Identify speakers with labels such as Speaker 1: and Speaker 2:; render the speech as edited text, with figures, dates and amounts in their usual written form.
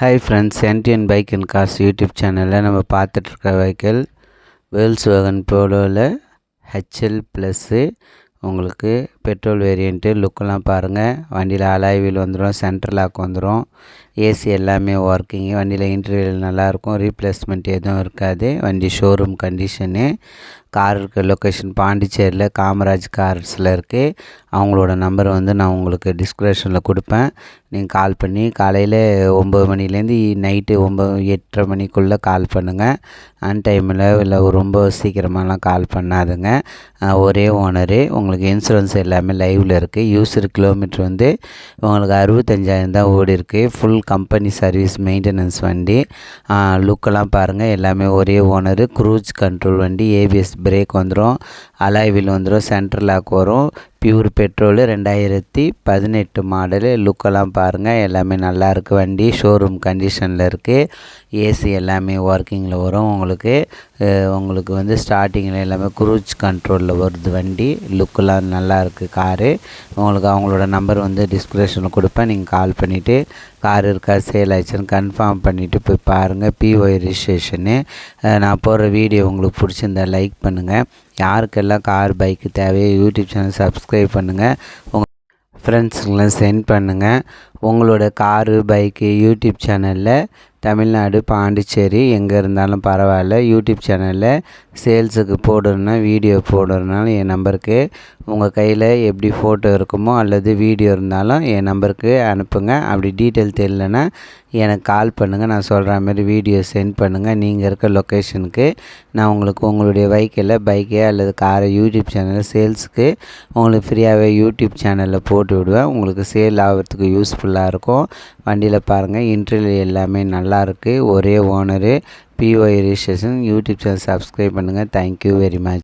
Speaker 1: Hi friends, NTN bike and cars YouTube சேனலில் நம்ம பார்த்துட்ருக்க vehicle வேல்ஸ்வேகன் போலோவில் HL plus. உங்களுக்கு petrol variant. லுக்கெல்லாம் பாருங்கள். வண்டியில் அலாய் வீல் வந்துடும், சென்ட்ரல் லாக் வந்துடும், ஏசி எல்லாமே ஒர்க்கிங்கு. வண்டியில் இன்டீரியர் நல்லாயிருக்கும், ரீப்ளேஸ்மெண்ட் எதுவும் இருக்காது. வண்டி ஷோரூம் கண்டிஷனு. கார் இருக்க லொக்கேஷன் பாண்டிச்சேரியில் காமராஜ் கார்ஸில் இருக்குது. அவங்களோட நம்பர் நான் உங்களுக்கு டிஸ்கிரிப்ஷனில் கொடுப்பேன். நீங்கள் கால் பண்ணி காலையில் 9 மணிலேருந்து நைட்டு 8:30 மணிக்குள்ளே கால் பண்ணுங்கள். டைமில் இல்லை ரொம்ப சீக்கிரமாலாம் கால் பண்ணாதுங்க. ஒரே ஓனரு. உங்களுக்கு இன்சூரன்ஸ் எல்லாமே லைவில் இருக்குது. யூசர் கிலோமீட்டர் உங்களுக்கு 65,000 தான் ஓடி இருக்குது. ஃபுல் கம்பெனி சர்வீஸ் மெயின்டெனன்ஸ் வண்டி. லுக்கெல்லாம் பாருங்கள். எல்லாமே ஒரே ஓனரு. க்ரூஸ் கண்ட்ரோல் வண்டி. ஏபிஎஸ் பிரேக் வந்துடும், அலாய் வீல் வந்துடும், சென்ட்ரல் லாக் வரும். Pure petrol. 2018 மாடலு. லுக்கெல்லாம் பாருங்கள். எல்லாமே நல்லாயிருக்கு. வண்டி ஷோரூம் கண்டிஷனில் இருக்குது. ஏசி எல்லாமே ஒர்க்கிங்கில் வரும். உங்களுக்கு ஸ்டார்டிங்கில் எல்லாமே க்ரூஸ் கண்ட்ரோலில் வருது வண்டி. லுக்கெல்லாம் நல்லாயிருக்கு காரு. உங்களுக்கு அவங்களோட நம்பர் டிஸ்கிரிப்ஷனில் கொடுப்பேன். நீங்கள் கால் பண்ணிவிட்டு கார் இருக்கா சேல் ஆயிடுச்சுன்னு கன்ஃபார்ம் பண்ணிவிட்டு போய் பாருங்கள். பிஒய் ரிஜிஸ்ட்ரேஷனு. நான் போடுற வீடியோ உங்களுக்கு பிடிச்சிருந்தா லைக் பண்ணுங்கள். யாருக்கெல்லாம் கார் பைக்கு தேவையோ யூடியூப் சேனல் சப்ஸ்கிரைப் பண்ணுங்கள். உங்கள் ஃப்ரெண்ட்ஸுக்கெல்லாம் சென்ட் பண்ணுங்கள். உங்களோட காரு பைக்கு யூடியூப் சேனலில் தமிழ்நாடு, பாண்டிச்சேரி எங்கே இருந்தாலும் பரவாயில்ல, யூடியூப் சேனலில் சேல்ஸுக்கு போடணுன்னா, வீடியோ போடணுன்னாலும் என் நம்பருக்கு உங்கள் கையில் எப்படி ஃபோட்டோ இருக்குமோ அல்லது வீடியோ இருந்தாலும் என் நம்பருக்கு அனுப்புங்க. அப்படி டீட்டெயில் தெரியலன்னா எனக்கு கால் பண்ணுங்கள். நான் சொல்கிற மாதிரி வீடியோ சென்ட் பண்ணுங்கள். நீங்கள் இருக்க லொக்கேஷனுக்கு நான் உங்களுக்கு உங்களுடைய பைக்கே அல்லது காரை யூடியூப் சேனலில் சேல்ஸுக்கு உங்களுக்கு ஃப்ரீயாகவே யூடியூப் சேனலில் போட்டு விடுவேன். உங்களுக்கு சேல் ஆகிறதுக்கு யூஸ்ஃபுல்லாக இருக்கும். வண்டியில் பாருங்கள், இன்டீரியர் எல்லாமே நல்லாயிருக்கு. ஒரே ஓனரு. பிஒய் ரிஜிஸ்ட்ரேஷன். யூடியூப் சேனல் சப்ஸ்கிரைப் பண்ணுங்கள். Thank you very much.